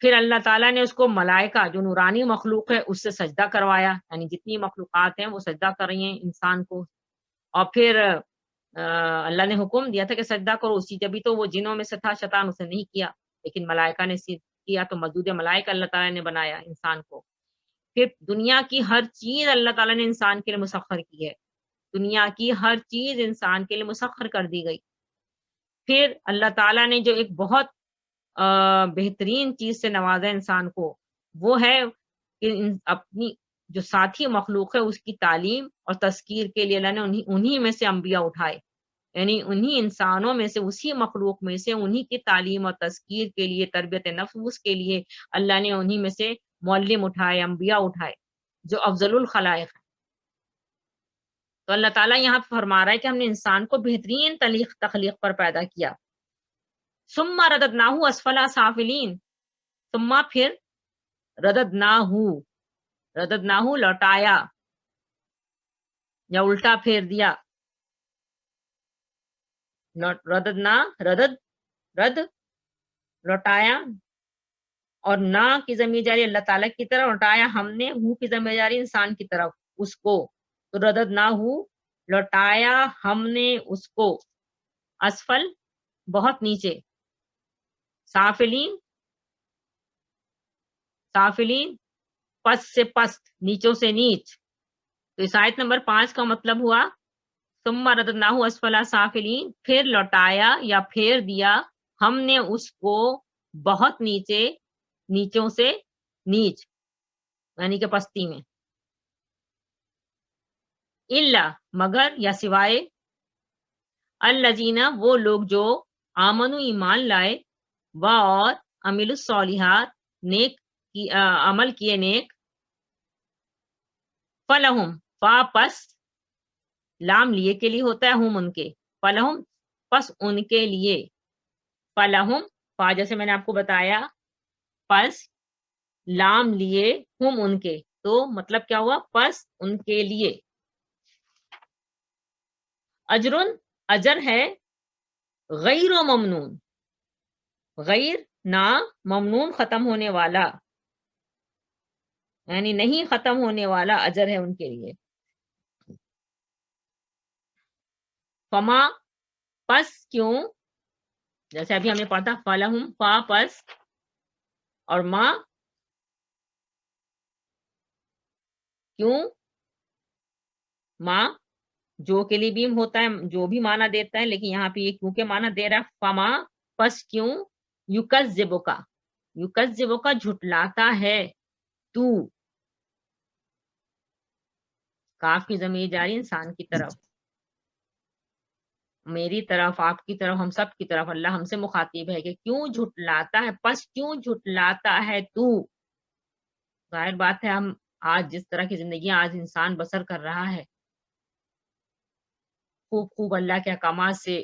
پھر اللہ تعالیٰ نے اس کو ملائکہ جو نورانی مخلوق ہے اس سے سجدہ کروایا، یعنی جتنی مخلوقات ہیں وہ سجدہ کر رہی ہیں انسان کو۔ اور پھر اللہ نے حکم دیا تھا کہ سجدہ کرو، اسی جبھی تو وہ جنوں میں سے تھا، شیطان اسے نہیں کیا، لیکن ملائکہ نے کیا، تو مزدود ملائکہ اللہ تعالیٰ نے بنایا انسان کو۔ پھر دنیا کی ہر چیز اللہ تعالیٰ نے انسان کے لیے مسخر کی ہے، دنیا کی ہر چیز انسان کے لیے مسخر کر دی گئی۔ پھر اللہ تعالیٰ نے جو ایک بہت بہترین چیز سے نوازا انسان کو، وہ ہے کہ اپنی جو ساتھی مخلوق ہے اس کی تعلیم اور تذکیر کے لیے اللہ نے انہی میں سے انبیاء اٹھائے، یعنی انہی انسانوں میں سے، اسی مخلوق میں سے انہی کی تعلیم اور تذکیر کے لیے، تربیت نفس کے لیے اللہ نے انہی میں سے معلم اٹھائے، انبیاء اٹھائے جو افضل الخلائق ہیں۔ تو اللہ تعالیٰ یہاں پہ فرما رہا ہے کہ ہم نے انسان کو بہترین تخلیق پر پیدا کیا۔ ثم رددناہ اسفل سافلین، ثم پھر رددناہ لوٹایا یا الٹا پھیر دیا، رد لوٹایا، اور نہ کی ضمیر جاری اللہ تعالیٰ کی طرف، لوٹایا ہم نے، ہو کی ضمیر جاری انسان کی طرف، اس کو، تو رددناہ لوٹایا ہم نے اس کو، اسفل بہت نیچے، سافلین پس سے پست، نیچوں سے نیچ۔ تو اس آیت نمبر 5 کا مطلب ہوا ثم رددناہ اسفل سافلین، پھر لوٹایا یا پھیر دیا ہم نے اس کو بہت نیچے، نیچوں سے نیچ، یعنی کہ پستی میں۔ الا مگر یا سوائے، الذین وہ لوگ جو آمنوا ایمان لائے، اور عملوا الصالحات نیک کی عمل کیے نیک، فلہم پس لام لیے کے لیے ہوتا ہے، ہم ان کے، فلہم پس ان کے لیے، فلہم فا جیسے میں نے آپ کو بتایا، پس لام لیے ہم ان کے، تو مطلب کیا ہوا، پس ان کے لیے، اجرن اجر ہے، غیر و ممنون، غیر نہ، ممنون ختم ہونے والا، یعنی نہیں ختم ہونے والا اجر ہے ان کے لیے۔ فما پس کیوں، جیسے ابھی ہم نے پڑھا تھا فلہم فا پس، اور ما کیوں، ما جو کے لیے بھی ہوتا ہے، جو بھی معنی دیتا ہے، لیکن یہاں پہ یہ کیوں کے معنی دے رہا ہے، فما پس کیوں، یکذبک جھٹلاتا ہے تو، کاف کی ضمیر جاری انسان کی طرف، میری طرف، آپ کی طرف، ہم سب کی طرف، اللہ ہم سے مخاطب ہے کہ کیوں جھٹلاتا ہے، پس کیوں جھٹلاتا ہے تو۔ ظاہر بات ہے ہم آج جس طرح کی زندگی آج انسان بسر کر رہا ہے، خوب اللہ کے احکامات سے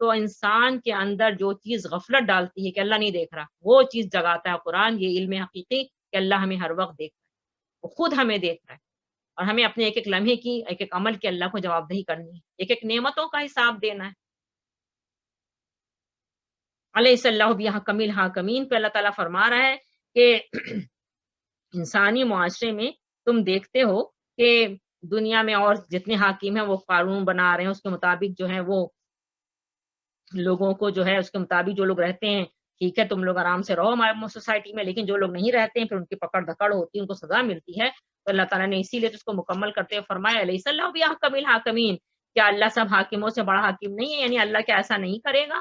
تو انسان کے اندر جو چیز غفلت ڈالتی ہے کہ اللہ نہیں دیکھ رہا، وہ چیز جگاتا ہے قرآن، یہ علم حقیقی کہ اللہ ہمیں ہر وقت دیکھ رہا ہے، وہ خود ہمیں دیکھ رہا ہے، اور ہمیں اپنے ایک ایک لمحے کی، ایک ایک عمل کی اللہ کو جواب دہی کرنی ہے، ایک ایک نعمتوں کا حساب دینا ہے۔ علیہ اللہ بحکم الحاکمین پہ اللہ تعالیٰ فرما رہا ہے کہ انسانی معاشرے میں تم دیکھتے ہو کہ دنیا میں اور جتنے حاکم ہیں وہ قانون بنا رہے ہیں، اس کے مطابق جو ہے وہ لوگوں کو جو ہے اس کے مطابق جو لوگ رہتے ہیں، ٹھیک ہے تم لوگ آرام سے رہو ہمارے سوسائٹی میں، لیکن جو لوگ نہیں رہتے ہیں پھر ان کی پکڑ دھکڑ ہوتی ہے، ان کو سزا ملتی ہے۔ تو اللہ تعالیٰ نے اسی لیے تو اس کو مکمل کرتے ہوئے فرمایا علیہ اللہ بحکم الحاکمین، کیا اللہ سب حاکموں سے بڑا حاکم نہیں ہے؟ یعنی اللہ کیا ایسا نہیں کرے گا؟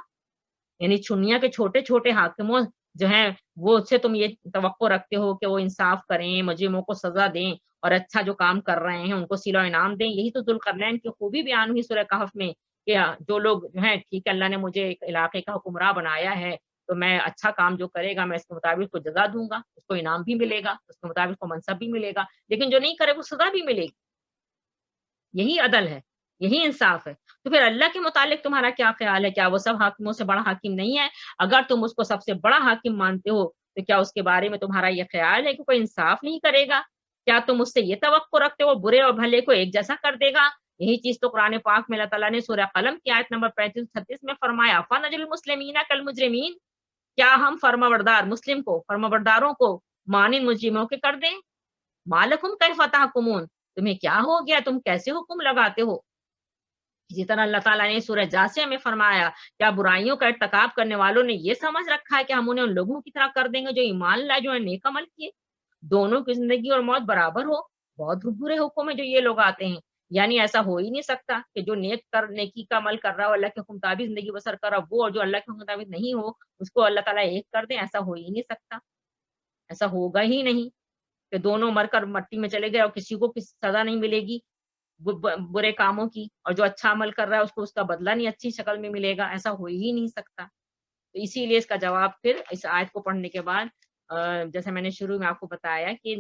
یعنی چنیا کے چھوٹے چھوٹے حاکموں جو ہیں وہ سے تم یہ توقع رکھتے ہو کہ وہ انصاف کریں، مجرموں کو سزا دیں، اور اچھا جو کام کر رہے ہیں ان کو صلہ و انعام دیں؟ یہی تو ذوالقرنین کی خوبی بیان ہوئی سورہ کہف میں کہ جو لوگ جو ہیں ٹھیک ہے اللہ نے مجھے ایک علاقے کا حکمراں بنایا ہے، تو میں اچھا کام جو کرے گا میں اس کے مطابق اس کو جزا دوں گا، اس کو انعام بھی ملے گا، اس کے مطابق اس کو منصب بھی ملے گا، لیکن جو نہیں کرے وہ سزا بھی ملے گی۔ یہی عدل ہے، یہی انصاف ہے۔ تو پھر اللہ کے متعلق تمہارا کیا خیال ہے؟ کیا وہ سب حاکموں سے بڑا حاکم نہیں ہے؟ اگر تم اس کو سب سے بڑا حاکم مانتے ہو تو کیا اس کے بارے میں تمہارا یہ خیال ہے کہ کوئی انصاف نہیں کرے گا؟ کیا تم اس سے یہ توقع رکھتے ہو برے اور بھلے کو ایک جیسا کر دے گا؟ یہی چیز تو قرآن پاک میں اللہ تعالیٰ نے سورہ قلم کی آیت نمبر 35-36 میں فرمایا، فَنَجْعَلُ الْمُسْلِمِينَ كَالْمُجْرِمِينَ، کیا ہم فرمانبردار مسلم کو، فرمانبرداروں کو مانند مجرموں کے کر دیں؟ مَا لَكُمْ كَيْفَ تَحْكُمُونَ، تمہیں کیا ہو گیا، تم کیسے حکم لگاتے ہو؟ اسی طرح اللہ تعالیٰ نے سورہ جاسیہ میں فرمایا، کیا برائیوں کا ارتکاب کرنے والوں نے یہ سمجھ رکھا ہے کہ ہم انہیں ان لوگوں کی طرح کر دیں گے جو ایمان لائے، جو نے نیک عمل کیے، دونوں کی زندگی اور موت برابر ہو؟ بہت برے حکم ہے جو یہ لوگ آتے ہیں۔ یعنی ایسا ہو ہی نہیں سکتا کہ جو نیکی کا عمل کر رہا ہو، اللہ کے حکم مطابق زندگی بسر کر رہا ہو وہ، اور جو اللہ کے حکم مطابق نہیں ہو اس کو اللہ تعالیٰ ایک کر دیں، ایسا ہو ہی نہیں سکتا، ایسا ہوگا ہی نہیں کہ دونوں مر کر مٹی میں چلے گئے اور کسی کو کسی سزا نہیں ملے گی برے کاموں کی، اور جو اچھا عمل کر رہا ہے اس کو اس کا بدلہ نہیں اچھی شکل میں ملے گا، ایسا ہو ہی نہیں سکتا۔ تو اسی لیے اس کا جواب پھر اس آیت کو پڑھنے کے بعد جیسے میں نے شروع میں آپ کو بتایا کہ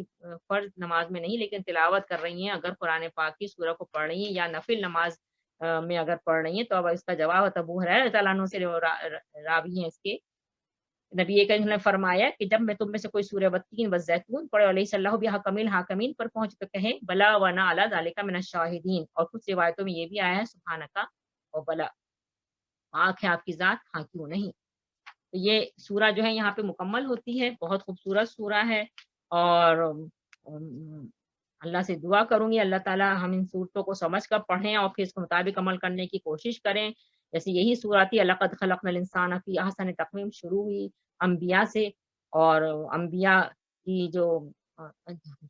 فرض نماز میں نہیں لیکن تلاوت کر رہی ہیں، اگر قرآن پاک کی سورہ کو پڑھ رہی ہیں یا نفل نماز میں اگر پڑھ رہی ہیں، تو اب اس کا جواب ابو ہریرہ رضی اللہ عنہ سے راوی ہیں اس کے، نبی کریم نے فرمایا کہ جب میں تم میں سے کوئی سورہ والتین والزیتون پڑھے علیہ اللہ بحکم الحاکمین پر پہنچ تو کہے بلا وانا علی ذالک من الشاہدین، اور کچھ روایتوں میں یہ بھی آیا ہے سبحانک اور بلا، پاک ہے آپ کی ذات، ہاں کیوں نہیں۔ تو یہ سورہ جو ہے یہاں پہ مکمل ہوتی ہے، بہت خوبصورت سورہ ہے، اور اللہ سے دعا کروں گی اللہ تعالیٰ ہم ان صورتوں کو سمجھ کر پڑھیں اور پھر اس کے مطابق عمل کرنے کی کوشش کریں۔ جیسے یہی سورہ تھی لقد خلقنا الانسان فی احسن تقویم، شروع ہوئی انبیاء سے، اور انبیاء کی جو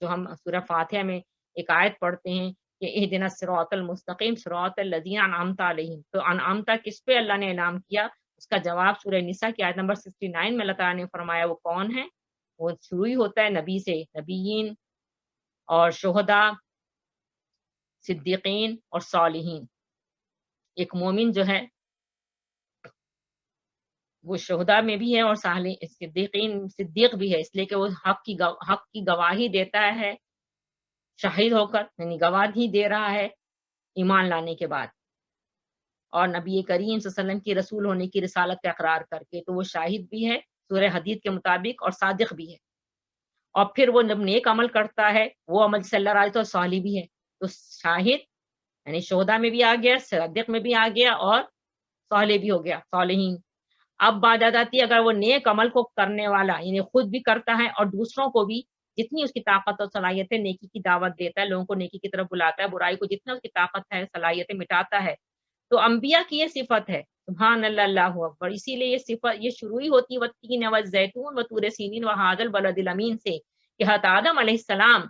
ہم سورہ فاتحہ میں ایک آیت پڑھتے ہیں کہ اہدنا الصراط المستقیم صراط الذین انعمت علیہم، تو انعمت کس پہ اللہ نے انعام کیا؟ اس کا جواب سورہ نساء کی آیت نمبر 69 میں اللہ تعالیٰ نے فرمایا وہ کون ہے؟ وہ شروع ہی ہوتا ہے نبی سے، نبیین اور شہداء، صدیقین اور صالحین۔ ایک مومن جو ہے وہ شہداء میں بھی ہے اور صدیق بھی ہے، اس لیے کہ وہ حق کی گواہی دیتا ہے شاہد ہو کر، یعنی گواہی دے رہا ہے ایمان لانے کے بعد، اور نبی کریم صلی اللہ علیہ وسلم کی رسول ہونے کی رسالت کا اقرار کر کے، تو وہ شاہد بھی ہے سورہ حدید کے مطابق اور صادق بھی ہے۔ اور پھر وہ جب نیک عمل کرتا ہے وہ عمل سے اللہ راضی تو صالح بھی ہے، تو شاہد یعنی شہداء میں بھی آ گیا، صادق میں بھی آ گیا، اور صالح بھی ہو گیا، صالحین۔ اب بات آ جاتی ہے اگر وہ نیک عمل کو کرنے والا یعنی خود بھی کرتا ہے اور دوسروں کو بھی جتنی اس کی طاقت اور صلاحیت ہے نیکی کی دعوت دیتا ہے، لوگوں کو نیکی کی طرف بلاتا ہے، برائی کو جتنا اس کی طاقت ہے صلاحیتیں مٹاتا ہے، تو انبیاء کی یہ صفت ہے۔ سبحان اللہ، اللہ اکبر۔ اسی لیے یہ صفت یہ شروع ہی ہوتی ہے والتین والزیتون وطور سینین وہذا البلد الامین سے، کہ حضرت آدم علیہ السلام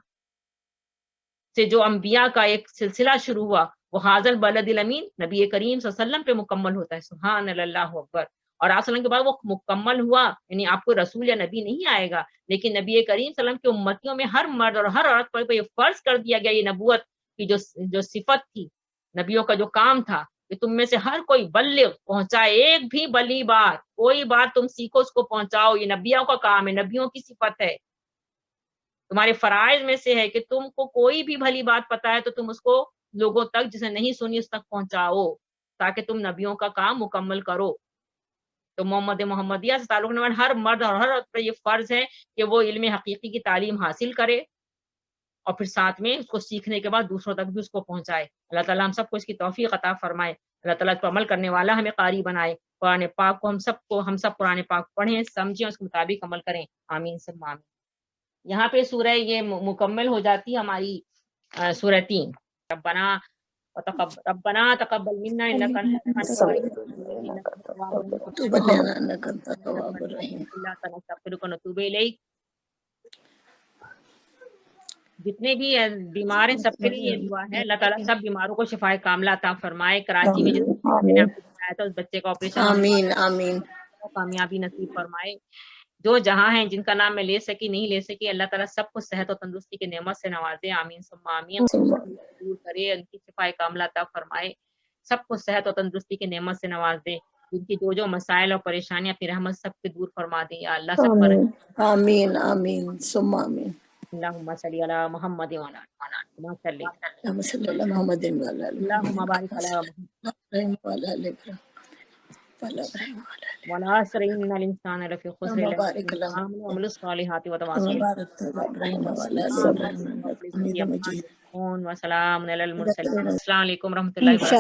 سے جو انبیاء کا ایک سلسلہ شروع ہوا وہ حاضر البلد الامین نبی کریم صلی اللہ علیہ وسلم پہ مکمل ہوتا ہے۔ سبحان اللہ اکبر۔ اور آپ صلی اللہ علیہ وسلم کے بعد وہ مکمل ہوا، یعنی آپ کو رسول یا نبی نہیں آئے گا، لیکن نبی کریم صلی اللہ علیہ وسلم کی امتیوں میں ہر مرد اور ہر عورت پر یہ فرض کر دیا گیا، یہ نبوت کی جو صفت تھی، نبیوں کا جو کام تھا کہ تم میں سے ہر کوئی بلغ پہنچائے، ایک بھی بلی بات، کوئی بات تم سیکھو اس کو پہنچاؤ، یہ نبیوں کا کام ہے، نبیوں کی صفت ہے۔ تمہارے فرائض میں سے ہے کہ تم کو کوئی بھی بھلی بات پتا ہے تو تم اس کو لوگوں تک جسے نہیں سنی اس تک پہنچاؤ۔ تاکہ تم نبیوں کا کام مکمل کرو۔ تو محمد محمدیہ سے تعلق رکھنے ہر مرد اور ہر عورت پر یہ فرض ہے کہ وہ علم حقیقی کی تعلیم حاصل کرے اور پھر ساتھ میں اس کو سیکھنے کے بعد دوسروں تک بھی اس کو پہنچائے۔ اللہ تعالیٰ ہم سب کو اس کی توفیق عطا فرمائے۔ اللہ تعالیٰ اس پر عمل کرنے والا ہمیں قاری بنائے۔ قرآن پاک کو ہم سب قرآن پاک پڑھیں، سمجھیں، اس کے مطابق عمل کریں۔ آمین ثم آمین۔ یہاں پہ سورہ یہ مکمل ہو جاتی ہے ہماری سورہ 3۔ ربنا تقبل منا انک انت التواب الرحیم۔ نتوب الیک۔ جتنے بھی بیمار ہیں سب کے لیے یہ دعا ہے، اللہ تعالیٰ سب بیماروں کو شفائے کاملہ عطا فرمائے۔ کراچی میں جس نے آپ کو بتایا تھا اس بچے کا آپریشن آمین آمین کامیابی نصیب فرمائے۔ جو جہاں ہیں جن کا نام میں لے سکی نہیں لے سکی، اللہ تعالیٰ سب کو صحت اور تندرستی کی نعمت سے نوازے۔ آمین ثم آمین۔ دور کرے، ان کی شفائے کاملہ عطا فرمائے، سب کو صحت اور تندرستی کی نعمت سے نواز دے۔ جن کی جو مسائل اور پریشانیاں اپنی رحمت سب کے دور فرما دے یا اللہ۔ سب پر آمین آمین ثم آمین۔ اللہم صلی علی محمد وعلی آل محمد، اللہم صلی علی محمد وعلی آل محمد، اللہم بارک علی محمد وعلی آل ابراہیم والعصر ان الانسان لفی خسر الا وبارک الذین اللہ آمنوا وعملوا الصالحات وتواصوا وبارک ابراہیم وعلی آل ابراہیم حمید مجید۔ وسلام علی المرسلین۔ السلام علیکم ورحمۃ اللہ وبرکاتہ۔